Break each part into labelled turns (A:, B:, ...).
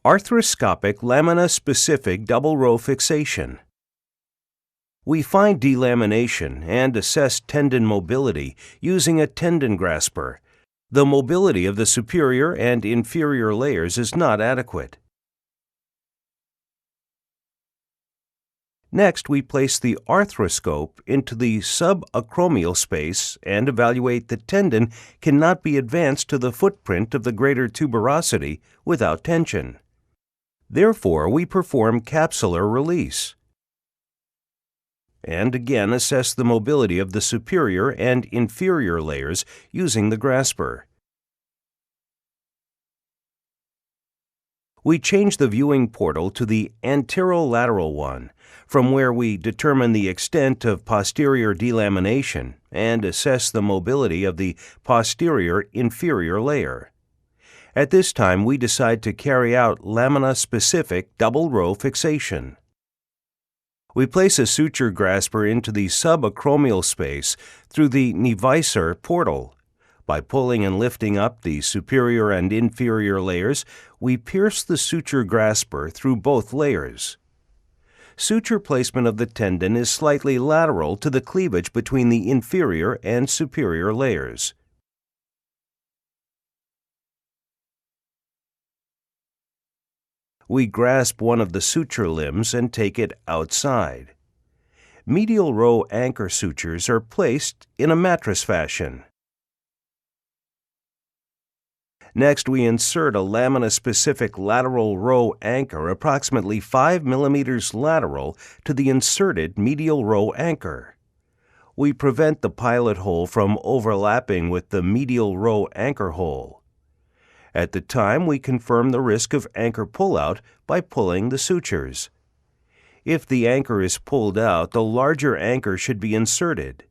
A: Arthroscopic lamina-specific double-row fixation. We find delamination and assess tendon mobility using a tendon grasper. The mobility of the superior and inferior layers is not adequate. Next, we place the arthroscope into the subacromial space and evaluate the tendon cannot be advanced to the footprint of the greater tuberosity without tension. Therefore, we perform capsular release and again assess the mobility of the superior and inferior layers using the grasper. We change the viewing portal to the anterolateral one, from where we determine the extent of posterior delamination and assess the mobility of the posterior inferior layer. At this time, we decide to carry out lamina-specific double-row fixation. We place a suture grasper into the subacromial space through the Nevisor portal. By pulling and lifting up the superior and inferior layers, we pierce the suture grasper through both layers. Suture placement of the tendon is slightly lateral to the cleavage between the inferior and superior layers. We grasp one of the suture limbs and take it outside. Medial row anchor sutures are placed in a mattress fashion. Next, we insert a lamina-specific lateral row anchor approximately 5 mm lateral to the inserted medial row anchor. We prevent the pilot hole from overlapping with the medial row anchor hole. At the time, we confirm the risk of anchor pullout by pulling the sutures. If the anchor is pulled out, the larger anchor should be inserted.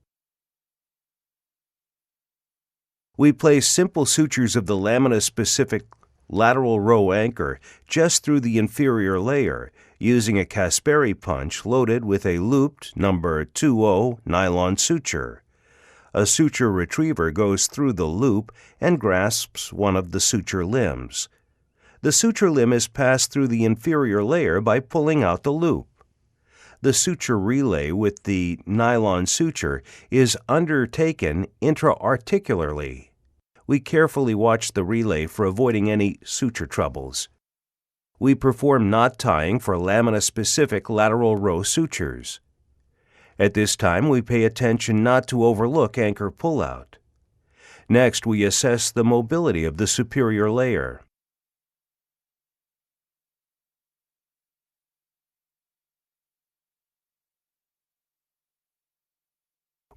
A: We place simple sutures of the lamina-specific lateral row anchor just through the inferior layer using a Caspari punch loaded with a looped number 20 nylon suture. A suture retriever goes through the loop and grasps one of the suture limbs. The suture limb is passed through the inferior layer by pulling out the loop. The suture relay with the nylon suture is undertaken intra-articularly. We carefully watch the relay for avoiding any suture troubles. We perform knot tying for lamina-specific lateral row sutures. At this time, we pay attention not to overlook anchor pullout. Next, we assess the mobility of the superior layer.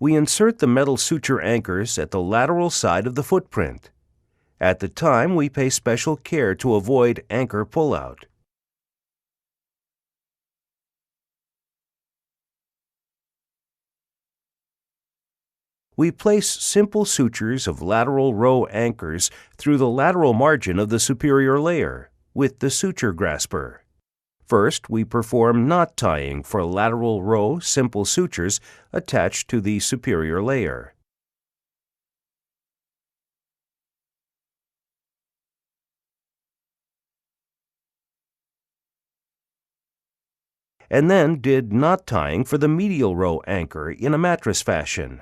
A: We insert the metal suture anchors at the lateral side of the footprint. At the time, we pay special care to avoid anchor pullout. We place simple sutures of lateral row anchors through the lateral margin of the superior layer with the suture grasper. First, we perform knot tying for lateral row simple sutures attached to the superior layer. And then did knot tying for the medial row anchor in a mattress fashion.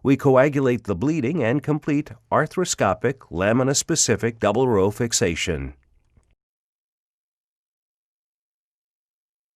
A: We coagulate the bleeding and complete arthroscopic lamina-specific double-row fixation.